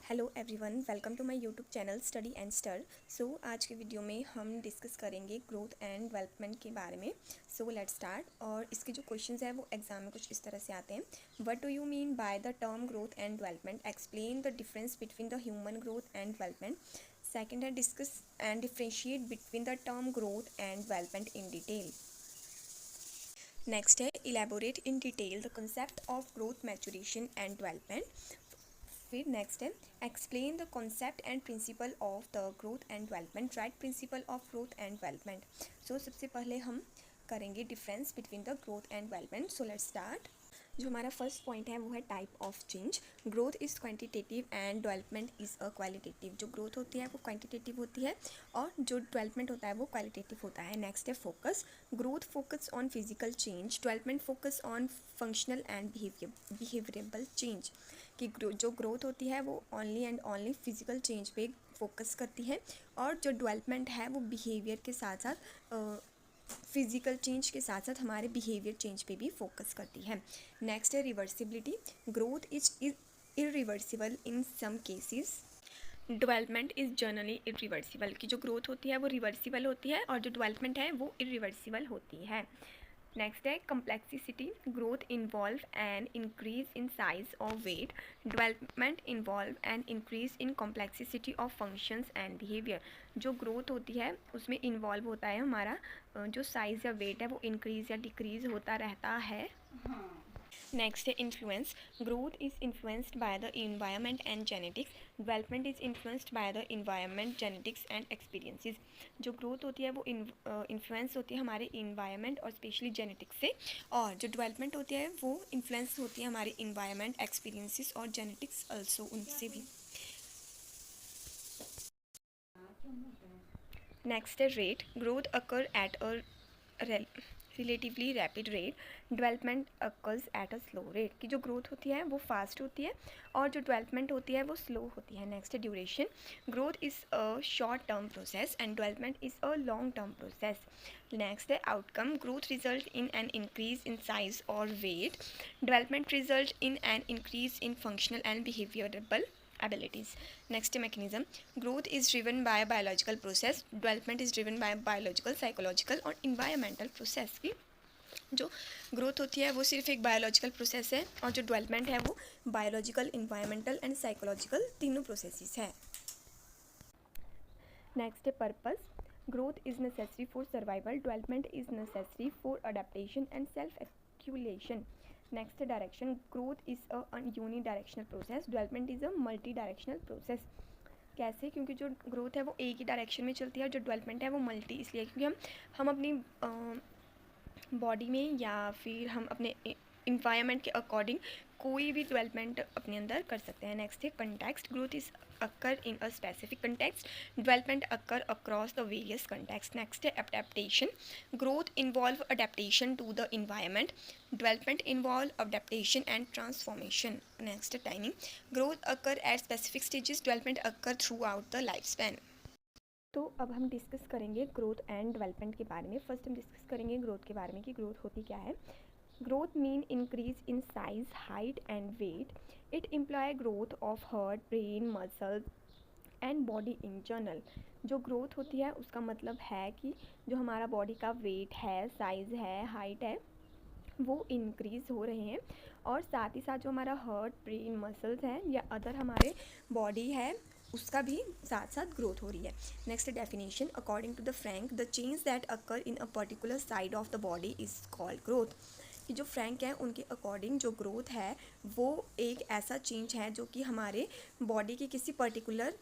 Hello everyone, welcome to my YouTube channel study and stir. आज के video में हम डिस्कस करेंगे ग्रोथ एंड डेवलपमेंट के बारे में। Let's start. और इसके जो क्वेश्चंस हैं वो एग्जाम में कुछ इस तरह से आते हैं। What do you mean by the term growth and development? Explain the difference between the human growth and development. Second है discuss and differentiate between the term growth and development in detail. Next है elaborate in detail the concept of growth, maturation and development. फिर next है explain the concept and principle of the growth and development. Write principle of growth and development. सबसे पहले हम करेंगे difference between the growth and development. Let's start. जो हमारा first point है वो है type of change. Growth is quantitative and development is a qualitative. जो ग्रोथ होती है वो क्वांटिटेटिव होती है और जो डेवलपमेंट होता है वो क्वालिटेटिव होता है। नेक्स्ट है focus. Growth focus on physical change, development focus on functional and behavioural change. कि जो ग्रोथ होती है वो only and only physical change पे फोकस करती है और जो डेवलपमेंट है वो बिहेवियर के साथ साथ फिजिकल चेंज के साथ साथ हमारे बिहेवियर चेंज पे भी फोकस करती है। नेक्स्ट है reversibility. Growth is irreversible in some cases, development is generally irreversible. की जो ग्रोथ होती है वो रिवर्सिबल होती है और जो डेवलपमेंट है वो इरिवर्सिबल होती है। नेक्स्ट है complexity. Growth involve an increase in size और weight, development involve an increase in complexity of functions and behaviour. जो ग्रोथ होती है उसमें इन्वॉल्व होता है हमारा जो साइज़ या वेट है वो इंक्रीज या डिक्रीज होता रहता है। नेक्स्ट है influence. Growth is influenced by the environment and genetics, development is influenced by the environment, genetics and experiences. जो ग्रोथ होती है वो इन्फ्लुएंस होती है हमारे इन्वायरमेंट और स्पेशली जेनेटिक्स से, और जो डेवलपमेंट होती है वो इन्फ्लुएंस होती है हमारे इन्वायरमेंट, एक्सपीरियंसेस और जेनेटिक्स अल्सो उनसे भी। नेक्स्ट है rate. Growth occur at a relatively rapid rate, development occurs at a slow rate. की जो ग्रोथ होती है वो फास्ट होती है और जो डेवलपमेंट होती है वो स्लो होती है। नेक्स्ट है duration. Growth is a short term process and development is a long term process. Next है outcome. Growth result in an increase in size और weight, development result in an increase in functional and behavioural abilities. Next mechanism. Growth is driven by a biological process, development is driven by biological, psychological और environmental process। की जो growth होती है वो सिर्फ एक biological process है और जो डेवलपमेंट है वो बायोलॉजिकल, इन्वायरमेंटल एंड साइकोलॉजिकल तीनों प्रोसेसेस हैं। नेक्स्ट है purpose. Growth is necessary for survival, development is necessary for adaptation and self actualisation. Next direction. Growth is a unidirectional process, development is a multidirectional process. कैसे? क्योंकि जो growth है वो एक ही direction में चलती है और जो डेवलपमेंट है वो मल्टी, इसलिए क्योंकि हम अपनी बॉडी में या फिर हम अपने इन्वायरमेंट के अकॉर्डिंग कोई भी डेवलपमेंट अपने अंदर कर सकते हैं। नेक्स्ट है context. Growth is occur in a specific context, development occur across the various context. Next है adaptation. Growth involve adaptation to the environment, development involve adaptation and transformation. Next है timing. Growth occur at specific stages, development occur throughout the life span. तो अब हम discuss करेंगे growth and development के बारे में। First हम discuss करेंगे ग्रोथ के बारे में कि ग्रोथ होती क्या है। Growth mean increase in size, height and weight. It employ growth of heart, brain, muscles and body in general. जो ग्रोथ होती है उसका मतलब है कि जो हमारा बॉडी का वेट है, साइज़ है, हाइट है, वो इंक्रीज़ हो रहे हैं और साथ ही साथ जो हमारा हार्ट, ब्रेन, मसल्स हैं या अदर हमारे बॉडी है उसका भी साथ साथ ग्रोथ हो रही है। Next definition. According to the Frank, the change that occur in a particular side of the body is called growth. कि जो फ्रैंक है उनके अकॉर्डिंग जो ग्रोथ है वो एक ऐसा चेंज है जो कि हमारे बॉडी के किसी पर्टिकुलर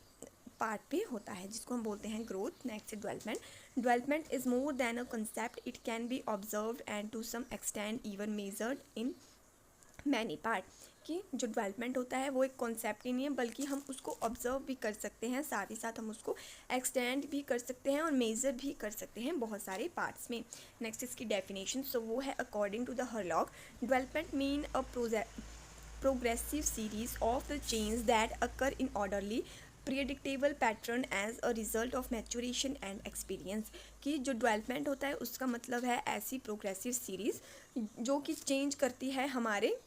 पार्ट पे होता है जिसको हम बोलते हैं growth. Next development. Development is more than a concept, it can be observed and to some extend even measured in many part. कि जो डेवलपमेंट होता है वो एक कॉन्सेप्ट ही नहीं है बल्कि हम उसको ऑब्जर्व भी कर सकते हैं, साथ ही साथ हम उसको एक्सटेंड भी कर सकते हैं और मेज़र भी कर सकते हैं बहुत सारे पार्ट्स में। नेक्स्ट इसकी डेफिनेशन। वो है according to the Hurlock, development mean a progressive series of the changes that occur in orderly predictable pattern as a result of maturation and experience। कि जो डेवलपमेंट होता है उसका मतलब है ऐसी प्रोग्रेसिव सीरीज़ जो कि चेंज करती है हमारे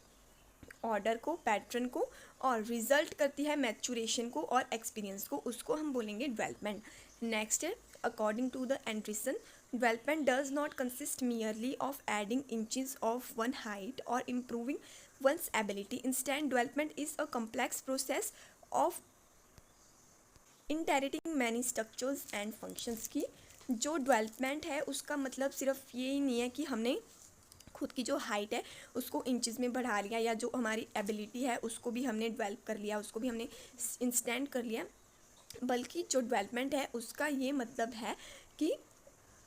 ऑर्डर को, पैटर्न को, और रिजल्ट करती है मैच्योरेशन को और एक्सपीरियंस को, उसको हम बोलेंगे डेवलपमेंट। नेक्स्ट है according to the Anderson, development does not consist merely of adding inches of one height or improving one's ability. Instead, development is a complex process of integrating many structures and functions की जो development है उसका मतलब सिर्फ ये ही नहीं है कि हमने खुद की जो हाइट है उसको इंचज़ में बढ़ा लिया, या जो हमारी एबिलिटी है उसको भी हमने डेवलप कर लिया, उसको भी हमने इंस्टेंट कर लिया, बल्कि जो डेवलपमेंट है उसका ये मतलब है कि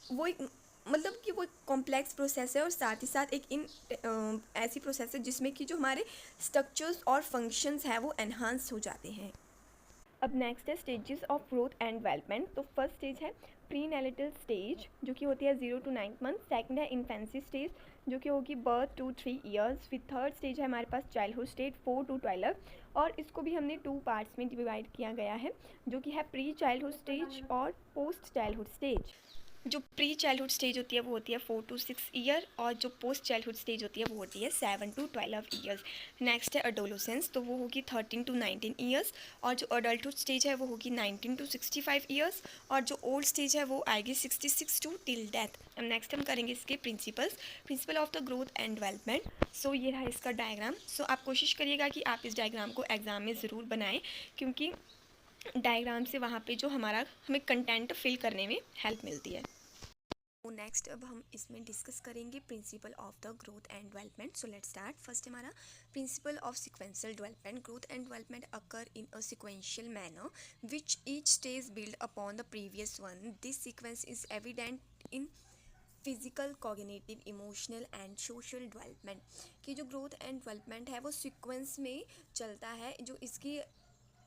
वो एक मतलब कि वो एक कॉम्प्लेक्स प्रोसेस है और साथ ही साथ एक ऐसी प्रोसेस है जिसमें कि जो हमारे स्ट्रक्चर्स और फंक्शंस हैं वो एनहांस हो जाते हैं। अब नेक्स्ट है stages of growth and development. तो फर्स्ट स्टेज है प्री नेलिटल स्टेज जो कि होती है 0 to 9 मंथ। सेकंड है इन्फेंसी स्टेज जो कि होगी बर्थ टू 3 ईयर्स। फिर थर्ड स्टेज है हमारे पास चाइल्डहुड स्टेज 4 to 12, और इसको भी हमने 2 पार्ट्स में डिवाइड किया गया है जो कि है प्री चाइल्डहुड स्टेज और पोस्ट चाइल्डहुड स्टेज। जो प्री चाइल्डहुड स्टेज होती है वो होती है 4 to 6 ईयर, और जो पोस्ट चाइल्डहुड स्टेज होती है वो होती है 7 to 12 ईयर्स। नेक्स्ट है अडोलोसेंस, तो वो होगी 13 to 19 ईयर्स, और जो अडल्टहुड स्टेज है वो होगी 19 to 65 ईयर्स, और जो ओल्ड स्टेज है वो आएगी 66 to टिल डेथ। अब नेक्स्ट हम करेंगे इसके principle of the growth and development. So ये रहा इसका डायग्राम। सो आप कोशिश करिएगा कि आप इस डायग्राम को एग्जाम में ज़रूर बनाएं, क्योंकि डायग्राम से वहाँ पे जो हमें कंटेंट फिल करने में हेल्प मिलती है। नेक्स्ट अब हम इसमें डिस्कस करेंगे principle of the growth and development. So let's start. First हमारा principle of sequential development. Growth and development occur in a sequential manner which each stage build upon the previous one. This sequence is evident in physical, cognitive, emotional and social development. कि जो growth and development है वो sequence में चलता है, जो इसकी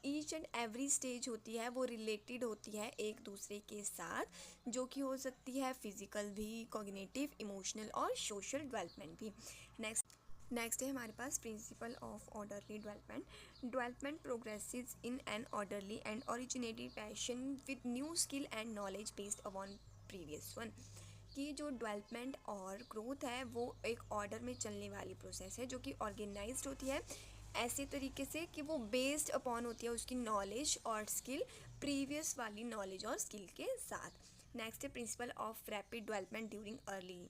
each and every stage होती है वो रिलेटेड होती है एक दूसरे के साथ, जो कि हो सकती है फिजिकल भी, कॉग्निटिव, इमोशनल और सोशल डेवलपमेंट भी। नेक्स्ट है हमारे पास principle of orderly development. Development progresses in an orderly and originated fashion with new skill and knowledge based upon previous one. कि जो डेवलपमेंट और ग्रोथ है वो एक ऑर्डर में चलने वाली प्रोसेस है जो कि ऑर्गेनाइज्ड होती है ऐसे तरीके से कि वो बेस्ड अपॉन होती है उसकी नॉलेज और स्किल, प्रीवियस वाली नॉलेज और स्किल के साथ। नेक्स्ट है principle of rapid development during early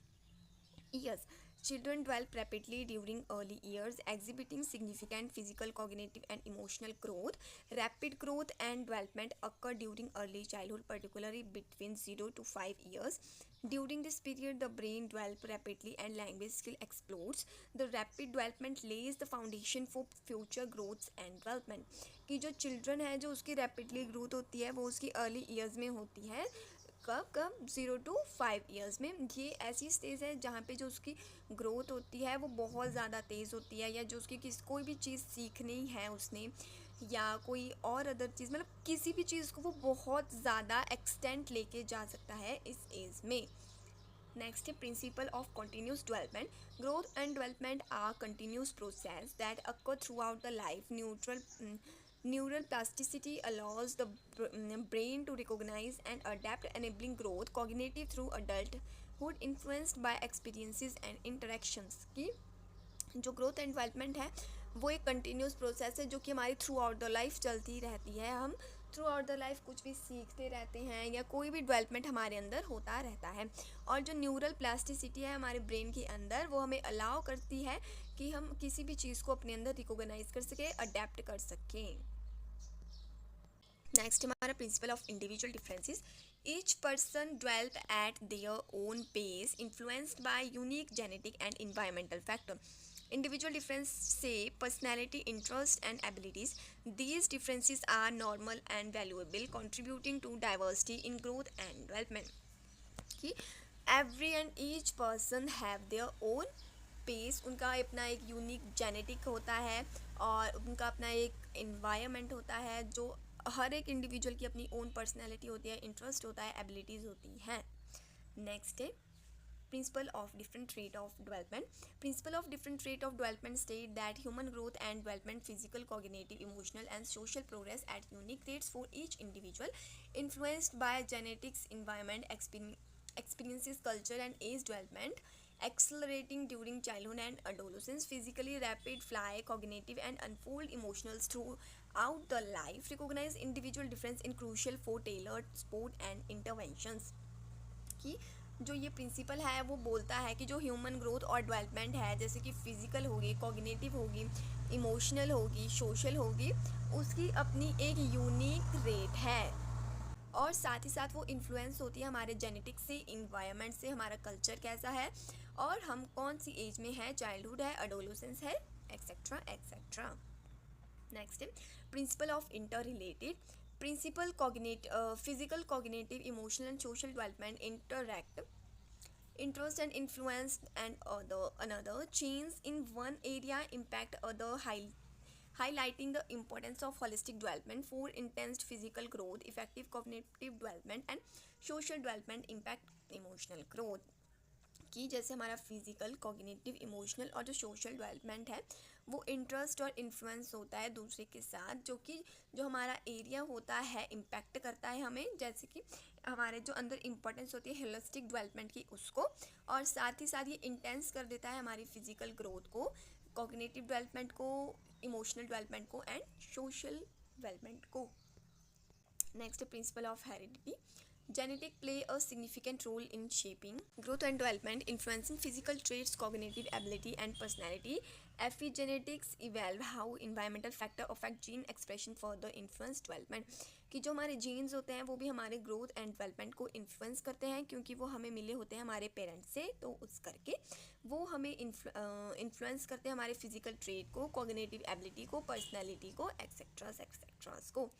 years. Children develop rapidly during early years, exhibiting significant physical, cognitive, and emotional growth. Rapid growth and development occur during early childhood, particularly between 0 to 5 years. During this period, the brain develops rapidly and language skill explodes. The rapid development lays the foundation for future growth and development. कि जो children है जो उसकी rapidly growth होती है वो उसकी early years में होती है। कब 0 to 5 ईयर्स में। ये ऐसी स्टेज है जहाँ पे जो उसकी ग्रोथ होती है वो बहुत ज़्यादा तेज़ होती है, या जो उसकी कोई भी चीज़ सीखनी है उसने, या कोई और अदर चीज़, मतलब किसी भी चीज़ को वो बहुत ज़्यादा एक्सटेंट लेके जा सकता है इस एज में। नेक्स्ट है principle of continuous development. Growth and development are continuous process that occur throughout the life. Neural plasticity allows the brain to recognize and adapt, enabling growth. Cognitive through adulthood, influenced by experiences and interactions. की जो growth and development है वो एक continuous process है जो कि हमारी through out the life चलती रहती है। हम थ्रू आउट द लाइफ कुछ भी सीखते रहते हैं या कोई भी डेवलपमेंट हमारे अंदर होता रहता है। और जो न्यूरल प्लास्टिसिटी है हमारे ब्रेन के अंदर वो हमें अलाउ करती है कि हम किसी भी चीज़ को अपने अंदर रिकॉग्नाइज कर सकें, अडेप्ट कर सकें। नेक्स्ट हमारा principle of individual differences. Each person develop at their own pace, influenced by unique genetic and environmental factor. Individual difference say personality, interest and abilities. These differences are normal and valuable, contributing to diversity in growth and development. कि every and each person have their own pace, उनका अपना एक unique genetic होता है और उनका अपना एक इन्वायरमेंट होता है, जो हर एक इंडिविजुअल की अपनी ओन पर्सनैलिटी होती है, इंटरेस्ट होता है, एबिलिटीज़ होती हैं। नेक्स्ट है principle of different trait of development. Principle of different trait of development state that human growth and development, physical, cognitive, emotional and social progress at unique rates for each individual, influenced by genetics, environment, experiences, culture and age development. accelerating during childhood and adolescence, physically rapid fly, cognitive and unfold emotionals throughout the life, recognize individual difference in crucial for tailored support and interventions. कि जो ये principal है वो बोलता है कि जो human growth और डेवलपमेंट है, जैसे कि फिजिकल होगी, कॉग्निटिव होगी, इमोशनल होगी, सोशल होगी, उसकी अपनी एक यूनिक रेट है, और साथ ही साथ वो इन्फ्लुएंस होती है हमारे जेनेटिक्स से, इन्वायरमेंट से, हमारा कल्चर कैसा है, और हम कौन सी एज में है, चाइल्डहुड है, अडोलोसेंस है, एक्सेट्रा एक्सेट्रा. नेक्स्ट है principle of inter related. Principal physical, cognitive, emotional and social development interact, interest and influence and another change in one area impact other, highlighting the importance of holistic development for intense physical growth, effective cognitive development and social development impact emotional growth. कि जैसे हमारा physical, cognitive, emotional और जो social development है वो interest और influence होता है दूसरे के साथ, जो कि जो हमारा एरिया होता है इम्पैक्ट करता है हमें, जैसे कि हमारे जो अंदर इंपॉर्टेंस होती है होलिस्टिक डेवलपमेंट की उसको, और साथ ही साथ ये इंटेंस कर देता है हमारी फिजिकल ग्रोथ को, कॉग्निटिव डेवलपमेंट को, इमोशनल डेवलपमेंट को एंड सोशल डेवलपमेंट को. Next principle of heredity. Genetic play a significant role in shaping growth and development, influencing physical traits, cognitive ability, and personality. Epigenetics evolve how environmental factor affect gene expression further influence development. कि जो हमारे jeans होते हैं वो भी हमारे growth and development को influence करते हैं, क्योंकि वो हमें मिले होते हैं हमारे पेरेंट्स से, तो उस करके वो हमें इन्फ्लुएंस करते हैं हमारे फिजिकल ट्रेट को, कॉग्निटिव एबिलिटी को, पर्सनैलिटी को, एक्सेट्रास एक्सेट्रास को.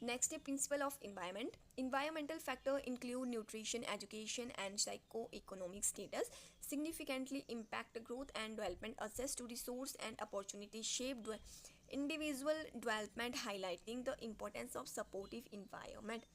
Next, a principle of environment. Environmental factors include nutrition, education, and socio-economic status. Significantly impact growth and development. Access to resource and opportunity shape individual development, highlighting the importance of supportive environment.